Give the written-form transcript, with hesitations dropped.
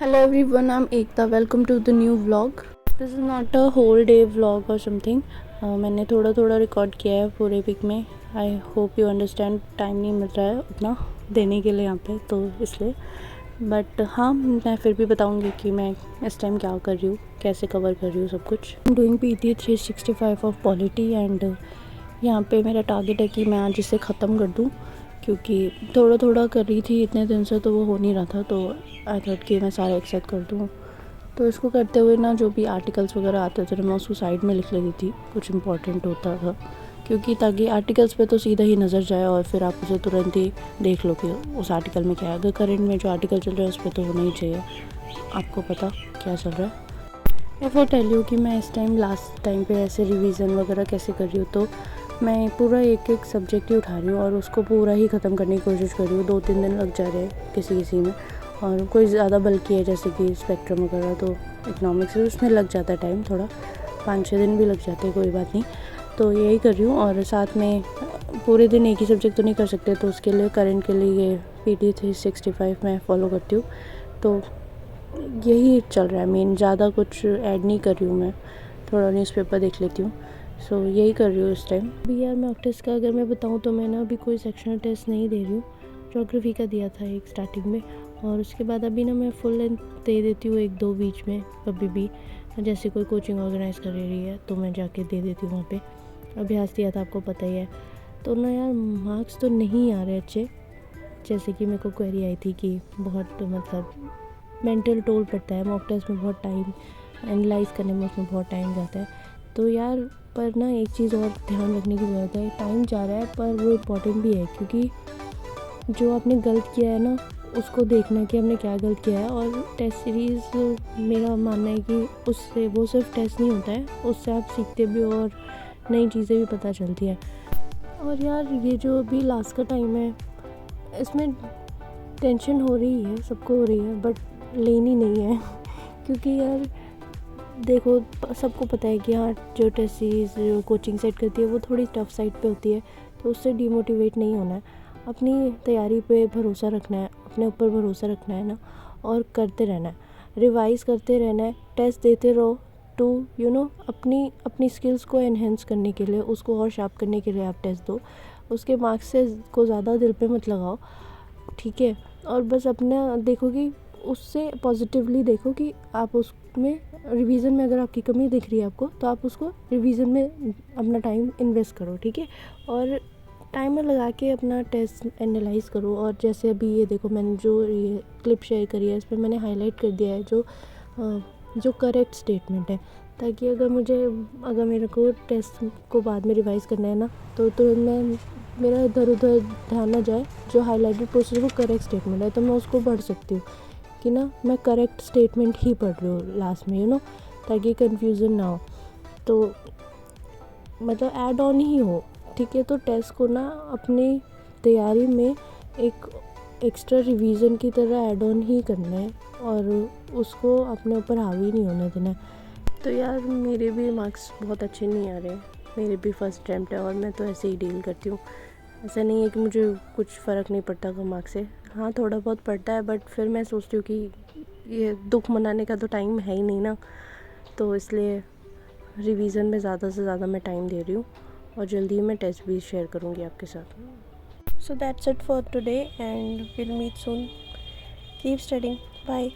Hello everyone, I'm Ekta. Welcome to the new vlog. This is not a whole day vlog or something. मैंने थोड़ा थोड़ा record किया है पूरे week में. I hope you understand. Time नहीं मिल रहा है उतना देने के लिए यहाँ पे, तो इसलिए. बट हाँ, मैं फिर भी बताऊँगी कि मैं इस टाइम क्या कर रही हूँ, कैसे कवर कर रही हूँ सब कुछ. Doing PT 365 of polity and यहाँ पे मेरा टारगेट है कि मैं आज इसे ख़त्म कर दूँ, क्योंकि थोड़ा थोड़ा कर रही थी इतने दिन से तो वो हो नहीं रहा था. तो आई थॉट कि मैं सारा एक साथ कर दूँ. तो इसको करते हुए ना जो भी आर्टिकल्स वगैरह आते थे मैं उसको साइड में लिख लेती थी, कुछ इंपॉर्टेंट होता था, क्योंकि ताकि आर्टिकल्स पे तो सीधा ही नज़र जाए और फिर आप उसे तुरंत ही देख लो कि उस आर्टिकल में क्या है. अगर करंट में जो आर्टिकल चल रहा है उस पर तो होना ही चाहिए आपको पता क्या चल रहा है. इफ़ आई टेल यू कि मैं इस टाइम लास्ट टाइम पे ऐसे रिवीजन वगैरह कैसे कर रही हूँ, तो मैं पूरा एक एक सब्जेक्ट ही उठा रही हूँ और उसको पूरा ही ख़त्म करने की कोशिश कर रही हूँ. 2-3 दिन लग जा रहे हैं किसी किसी में, और कोई ज़्यादा बल्कि है जैसे कि स्पेक्ट्रम वगैरह, तो इकनॉमिक्स उसमें लग जाता है टाइम थोड़ा, 5-6 दिन भी लग जाते हैं, कोई बात नहीं. तो यही कर रही हूँ. और साथ में पूरे दिन एक ही सब्जेक्ट तो नहीं कर सकते, तो उसके लिए करंट के लिए ये PT 365 मैं फ़ॉलो करती हूँ. तो यही चल रहा है मेन, ज़्यादा कुछ ऐड नहीं कर रही हूँ मैं. थोड़ा न्यूज़पेपर देख लेती हूँ. सो यही कर रही हूँ इस टाइम. अभी यार मॉक टेस्ट का अगर मैं बताऊँ तो मैं ना अभी कोई सेक्शनल टेस्ट नहीं दे रही हूँ. ज्योग्राफी का दिया था एक स्टार्टिंग में, और उसके बाद अभी ना मैं फुल लेंथ दे देती हूँ 1-2 बीच में कभी भी. जैसे कोई कोचिंग ऑर्गेनाइज़ कर रही है तो मैं जाके दे देती हूँ वहाँ पे. अभ्यास दिया था आपको पता ही है. तो ना यार मार्क्स तो नहीं आ रहे अच्छे. जैसे कि मेरे को क्वेरी आई थी कि बहुत मतलब मेंटल टोल पड़ता है मॉक टेस्ट में, बहुत टाइम एनालाइज करने में उसमें बहुत टाइम जाता है. तो यार पर ना एक चीज़ और ध्यान रखने की ज़रूरत है. टाइम जा रहा है पर वो इम्पोर्टेंट भी है, क्योंकि जो आपने गलत किया है ना उसको देखना कि हमने क्या गलत किया है. और टेस्ट सीरीज़ मेरा मानना है कि उससे वो सिर्फ टेस्ट नहीं होता है, उससे आप सीखते भी हो और नई चीज़ें भी पता चलती हैं. और यार ये जो अभी लास्ट का टाइम है इसमें टेंशन हो रही है, सबको हो रही है, बट लेनी नहीं है. क्योंकि यार देखो सबको पता है कि हाँ जो टेस्ट सीरीज़ जो कोचिंग सेट करती है वो थोड़ी टफ साइड पे होती है, तो उससे डिमोटिवेट नहीं होना है. अपनी तैयारी पे भरोसा रखना है, अपने ऊपर भरोसा रखना है ना, और करते रहना है, रिवाइज़ करते रहना है, टेस्ट देते रहो टू अपनी स्किल्स को एनहेंस करने के लिए, उसको और शार्प करने के लिए आप टेस्ट दो. उसके मार्क्स से को ज़्यादा दिल पे मत लगाओ, ठीक है. और बस अपना देखो कि उससे पॉजिटिवली देखो कि आप उसमें रिवीजन में अगर आपकी कमी दिख रही है आपको, तो आप उसको रिवीजन में अपना टाइम इन्वेस्ट करो, ठीक है. और टाइमर लगा के अपना टेस्ट एनालाइज करो. और जैसे अभी ये देखो मैंने जो ये क्लिप शेयर करी है इस पर मैंने हाईलाइट कर दिया है जो करेक्ट स्टेटमेंट है, ताकि अगर मेरे को टेस्ट को बाद में रिवाइज़ करना है ना, तो मैं मेरा इधर उधर ध्यान ना जाए. जो हाईलाइटेड पोर्शन वो करेक्ट स्टेटमेंट है तो मैं उसको पढ़ सकती हूँ कि ना मैं करेक्ट स्टेटमेंट ही पढ़ रही हूँ लास्ट में, ताकि कन्फ्यूज़न ना हो. तो मतलब ऐड ऑन ही हो, ठीक है. तो टेस्ट को ना अपनी तैयारी में एक एक्स्ट्रा रिवीजन की तरह ऐड ऑन ही करना है, और उसको अपने ऊपर हावी नहीं होने देना है. तो यार मेरे भी मार्क्स बहुत अच्छे नहीं आ रहे, मेरे भी फर्स्ट अटैम्प्ट है और मैं तो ऐसे ही डील करती हूँ. ऐसा नहीं है कि मुझे कुछ फ़र्क नहीं पड़ता कम मार्क्स से. हाँ थोड़ा बहुत पड़ता है, बट फिर मैं सोचती हूँ कि ये दुख मनाने का तो टाइम है ही नहीं ना, तो इसलिए रिवीजन में ज़्यादा से ज़्यादा मैं टाइम दे रही हूँ. और जल्दी ही मैं टेस्ट भी शेयर करूँगी आपके साथ. So that's it for today and will meet soon. Keep studying. Bye.